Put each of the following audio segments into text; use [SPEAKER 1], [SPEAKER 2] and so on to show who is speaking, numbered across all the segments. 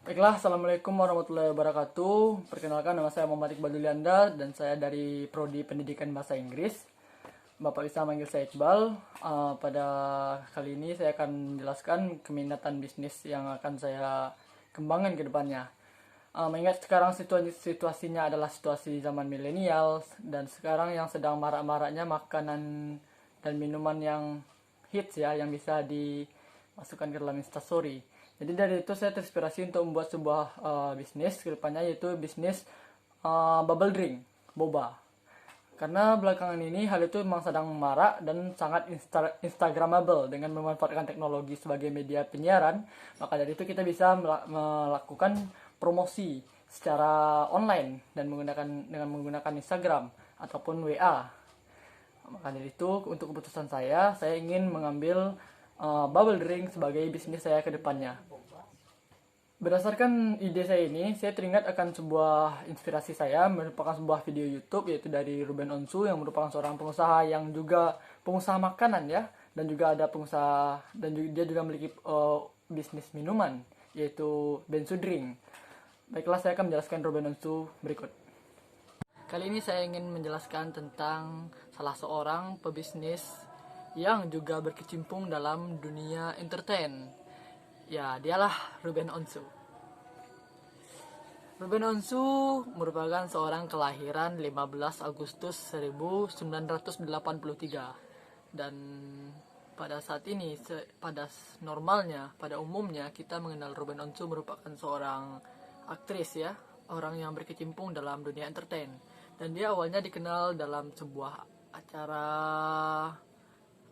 [SPEAKER 1] Baiklah, Assalamualaikum warahmatullahi wabarakatuh. Perkenalkan, nama saya Muhammad Iqbal Dulianda dan saya dari Prodi Pendidikan Bahasa Inggris. Bapak bisa manggil saya Iqbal. Pada kali ini saya akan menjelaskan keminatan bisnis yang akan saya kembangkan ke depannya. Mengingat sekarang situasinya adalah situasi zaman milenial dan sekarang yang sedang marak-maraknya makanan dan minuman yang hits ya, yang bisa dimasukkan ke dalam Instastory. Jadi dari itu saya terinspirasi untuk membuat sebuah bisnis ke depannya, yaitu bisnis bubble drink, boba. Karena belakangan ini hal itu memang sedang marak dan sangat instagramable dengan memanfaatkan teknologi sebagai media penyiaran. Maka dari itu kita bisa melakukan promosi secara online dan menggunakan Instagram ataupun WA. Maka dari itu untuk keputusan saya ingin mengambil bubble drink sebagai bisnis saya ke depannya. Berdasarkan ide saya ini, saya teringat akan sebuah inspirasi saya, merupakan sebuah video YouTube yaitu dari Ruben Onsu yang merupakan seorang pengusaha yang juga pengusaha makanan ya, dan juga ada pengusaha dan dia juga memiliki bisnis minuman yaitu Bensu Drink. Baiklah, saya akan menjelaskan Ruben Onsu berikut. Kali ini saya ingin menjelaskan tentang salah seorang pebisnis yang juga berkecimpung dalam dunia entertain. Ya, dialah Ruben Onsu. Ruben Onsu merupakan seorang kelahiran 15 Agustus 1983. Dan pada saat ini, pada umumnya kita mengenal Ruben Onsu merupakan seorang aktris ya, orang yang berkecimpung dalam dunia entertain. Dan dia awalnya dikenal dalam sebuah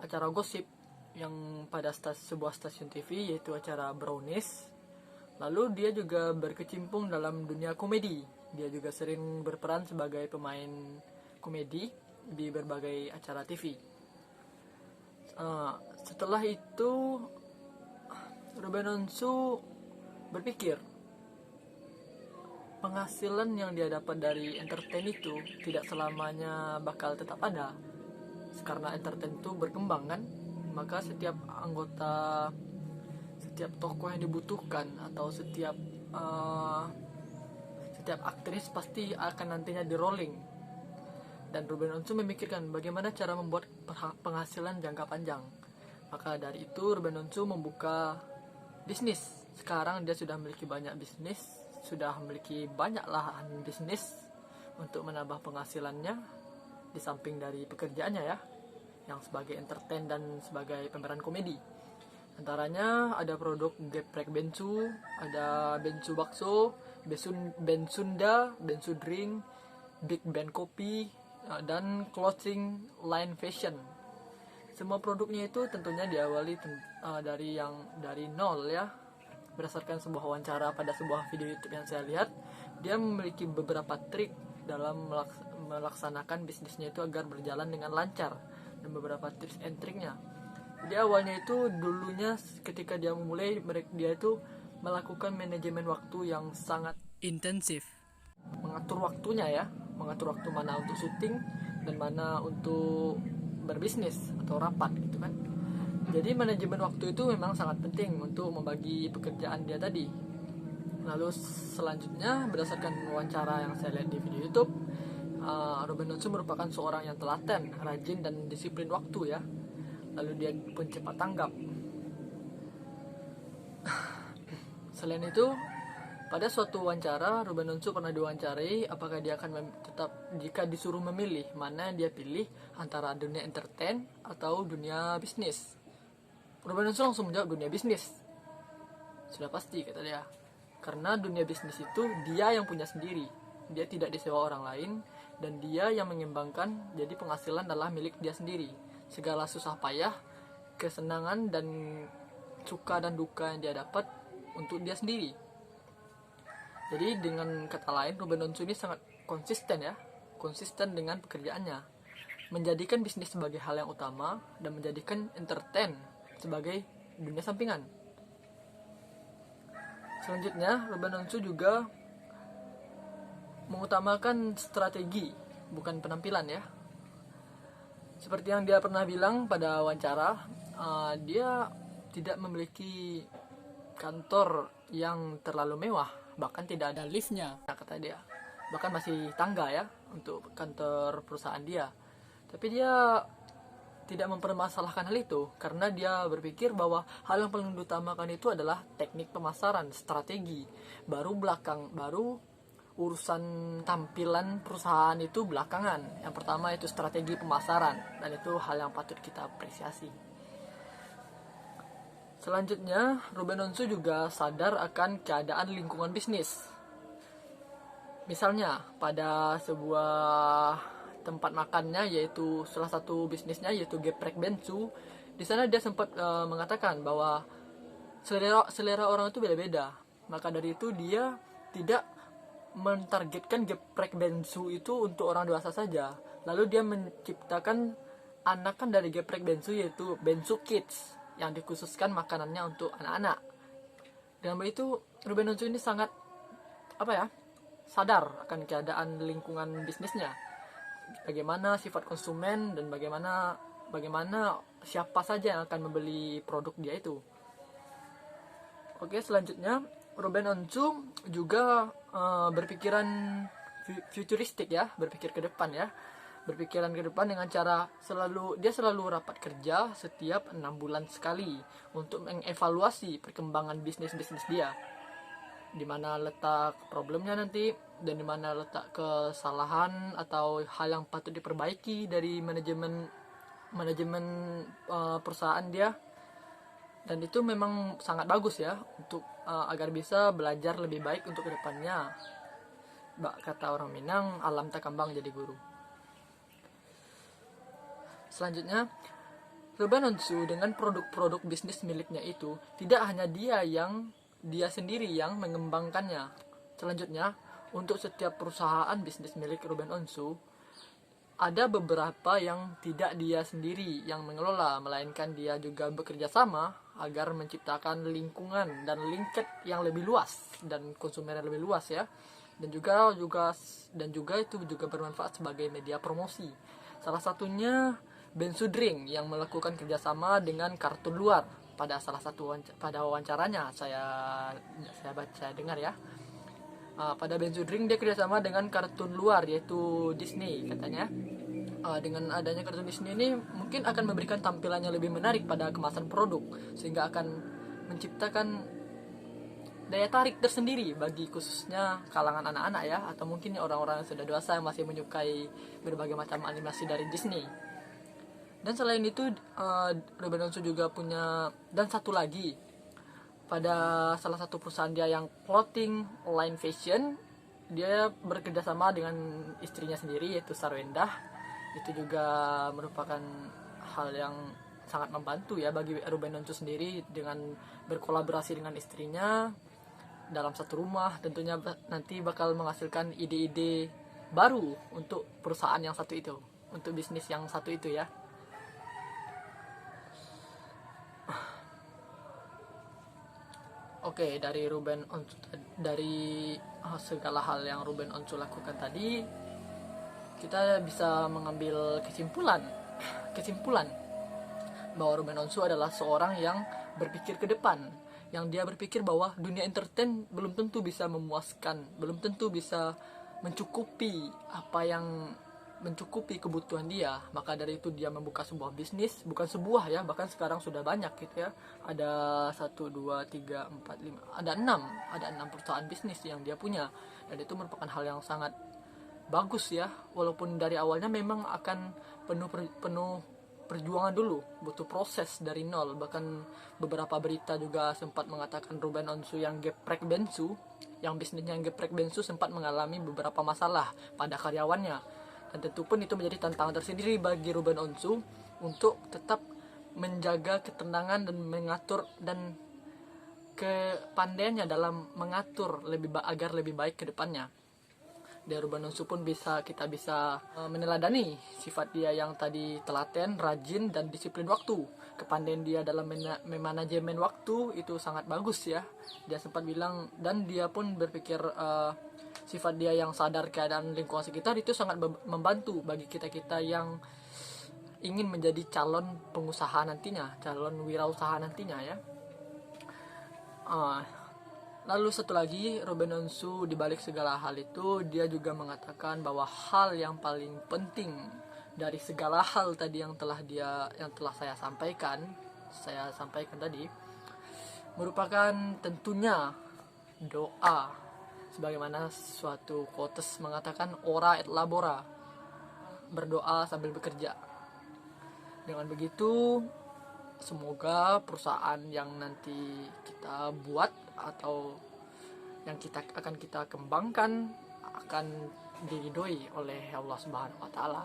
[SPEAKER 1] acara gosip yang pada sebuah stasiun TV, yaitu acara Brownies. Lalu dia juga berkecimpung dalam dunia komedi. Dia juga sering berperan sebagai pemain komedi di berbagai acara TV. Setelah itu Ruben Onsu berpikir penghasilan yang dia dapat dari entertain itu tidak selamanya bakal tetap ada, karena entertain itu berkembang kan. Maka setiap tokoh yang dibutuhkan atau setiap aktris pasti akan nantinya di rolling. Dan Ruben Onsu memikirkan bagaimana cara membuat penghasilan jangka panjang. Maka dari itu Ruben Onsu membuka bisnis. Sekarang dia sudah memiliki banyak bisnis, sudah memiliki banyak lahan bisnis untuk menambah penghasilannya di samping dari pekerjaannya ya, yang sebagai entertain dan sebagai pemeran komedi. Antaranya ada produk geprek bensu, ada bensu bakso, bensunda, bensu drink, big band kopi, dan clothing line fashion. Semua produknya itu tentunya diawali dari nol ya. Berdasarkan sebuah wawancara pada sebuah video YouTube yang saya lihat, dia memiliki beberapa trik dalam melaksanakan bisnisnya itu agar berjalan dengan lancar, dan beberapa tips and triknya. Jadi awalnya itu dulunya ketika dia memulai, dia itu melakukan manajemen waktu yang sangat intensif, mengatur waktunya ya, mengatur waktu mana untuk syuting dan mana untuk berbisnis atau rapat gitu kan. Jadi manajemen waktu itu memang sangat penting untuk membagi pekerjaan dia tadi. Lalu selanjutnya berdasarkan wawancara yang saya lihat di video YouTube, Ruben Onsu merupakan seorang yang telaten, rajin dan disiplin waktu ya. Lalu dia pun cepat tanggap. Selain itu, pada suatu wawancara Ruben Onsu pernah diwawancarai apakah dia akan jika disuruh memilih, mana dia pilih antara dunia entertain atau dunia bisnis. Ruben Onsu langsung menjawab dunia bisnis. Sudah pasti kata dia. Karena dunia bisnis itu dia yang punya sendiri. Dia tidak disewa orang lain dan dia yang mengembangkan, jadi penghasilan adalah milik dia sendiri. Segala susah payah, kesenangan dan suka dan duka yang dia dapat untuk dia sendiri. Jadi dengan kata lain, Ruben Onsu ini sangat konsisten dengan pekerjaannya, menjadikan bisnis sebagai hal yang utama dan menjadikan entertain sebagai dunia sampingan. Selanjutnya, Ruben Onsu juga mengutamakan strategi, bukan penampilan ya. Seperti yang dia pernah bilang pada wawancara, dia tidak memiliki kantor yang terlalu mewah, bahkan tidak ada liftnya, kata dia. Bahkan masih tangga ya untuk kantor perusahaan dia. Tapi dia tidak mempermasalahkan hal itu karena dia berpikir bahwa hal yang paling diutamakan itu adalah teknik pemasaran, strategi. Baru urusan tampilan perusahaan itu belakangan. Yang pertama itu strategi pemasaran, dan itu hal yang patut kita apresiasi. Selanjutnya, Ruben Onsu juga sadar akan keadaan lingkungan bisnis. Misalnya, pada sebuah tempat makannya, yaitu salah satu bisnisnya yaitu Geprek Bensu, di sana dia sempat mengatakan bahwa selera orang itu beda-beda. Maka dari itu dia tidak mentargetkan Geprek Bensu itu untuk orang dewasa saja. Lalu dia menciptakan anakan dari Geprek Bensu, yaitu Bensu Kids, yang dikhususkan makanannya untuk anak-anak. Dengan begitu Ruben Onsu ini sangat sadar akan keadaan lingkungan bisnisnya, bagaimana sifat konsumen, dan bagaimana siapa saja yang akan membeli produk dia itu. Oke, selanjutnya Ruben Onsu juga berpikiran futuristik ya, berpikir ke depan ya. Berpikiran ke depan dengan cara dia selalu rapat kerja setiap 6 bulan sekali untuk mengevaluasi perkembangan bisnis dia, di mana letak problemnya nanti, dan di mana letak kesalahan atau hal yang patut diperbaiki dari manajemen perusahaan dia. Dan itu memang sangat bagus ya untuk agar bisa belajar lebih baik untuk kedepannya. Kata orang Minang, alam tak kembang jadi guru. Selanjutnya, Ruben Onsu dengan produk-produk bisnis miliknya itu tidak hanya dia sendiri yang mengembangkannya. Selanjutnya, untuk setiap perusahaan bisnis milik Ruben Onsu, ada beberapa yang tidak dia sendiri yang mengelola, melainkan dia juga bekerja sama agar menciptakan lingkungan dan lingkup yang lebih luas dan konsumen yang lebih luas ya. Dan juga itu juga bermanfaat sebagai media promosi. Salah satunya Bensu Drink yang melakukan kerjasama dengan Kartun Luar. Pada salah satu wawancaranya saya dengar ya, pada Bensu Drink dia kerjasama dengan Kartun Luar, yaitu Disney katanya. Dengan adanya kartun Disney ini mungkin akan memberikan tampilannya lebih menarik pada kemasan produk, sehingga akan menciptakan daya tarik tersendiri bagi khususnya kalangan anak-anak ya, atau mungkin orang-orang yang sudah dewasa yang masih menyukai berbagai macam animasi dari Disney. Dan selain itu Ruben Onsu juga punya, dan satu lagi, pada salah satu perusahaan dia yang clothing line fashion, dia bekerja sama dengan istrinya sendiri yaitu Sarwendah. Itu juga merupakan hal yang sangat membantu ya bagi Ruben Onsu sendiri, dengan berkolaborasi dengan istrinya dalam satu rumah. Tentunya nanti bakal menghasilkan ide-ide baru untuk perusahaan yang satu itu, untuk bisnis yang satu itu ya. Oke, dari Ruben Onsu, dari segala hal yang Ruben Onsu lakukan tadi, kita bisa mengambil kesimpulan bahwa Ruben Onsu adalah seorang yang berpikir ke depan, yang dia berpikir bahwa dunia entertain belum tentu bisa memuaskan, belum tentu bisa mencukupi kebutuhan dia. Maka dari itu dia membuka sebuah bisnis, bukan sebuah ya, bahkan sekarang sudah banyak gitu ya. Ada 1, 2, 3, 4, 5, ada 6 perusahaan bisnis yang dia punya. Dan itu merupakan hal yang sangat bagus ya, walaupun dari awalnya memang akan penuh perjuangan dulu, butuh proses dari nol. Bahkan beberapa berita juga sempat mengatakan Ruben Onsu yang Geprek Bensu, yang bisnisnya yang Geprek Bensu sempat mengalami beberapa masalah pada karyawannya. Dan tentu pun itu menjadi tantangan tersendiri bagi Ruben Onsu untuk tetap menjaga ketenangan dan mengatur, dan kepandaiannya dalam mengatur agar lebih baik ke depannya. Dari Ruben Onsu pun kita bisa meneladani sifat dia yang tadi telaten, rajin, dan disiplin waktu. Kepandaian dia dalam memanajemen waktu itu sangat bagus ya. Dia sempat bilang, dan dia pun berpikir sifat dia yang sadar keadaan lingkungan sekitar itu sangat membantu bagi kita-kita yang ingin menjadi calon pengusaha nantinya, calon wirausaha nantinya ya. Lalu satu lagi, Ruben Onsu di balik segala hal itu dia juga mengatakan bahwa hal yang paling penting dari segala hal tadi yang telah saya sampaikan tadi merupakan tentunya doa. Sebagaimana suatu quotes mengatakan ora et labora, berdoa sambil bekerja. Dengan begitu semoga perusahaan yang nanti kita buat atau yang akan kita kembangkan akan diridhoi oleh Allah Subhanahu wa taala.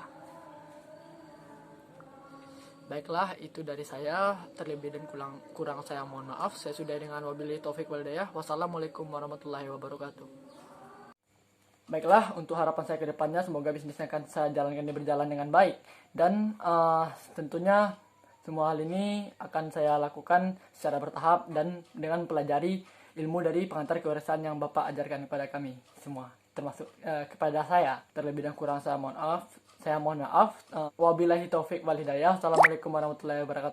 [SPEAKER 1] Baiklah, itu dari saya. Terlebih dan kurang saya mohon maaf. Saya sudah dengan wabillahi taufik wal hidayah. Wassalamualaikum warahmatullahi wabarakatuh. Baiklah, untuk harapan saya ke depannya semoga bisnisnya akan saya jalankan berjalan dengan baik. Dan tentunya semua hal ini akan saya lakukan secara bertahap dan dengan pelajari ilmu dari pengantar kewirausahaan yang Bapak ajarkan kepada kami semua, termasuk kepada saya. Terlebih dan kurang saya mohon maaf. Wabillahi taufik wal hidayah. Assalamualaikum warahmatullahi wabarakatuh.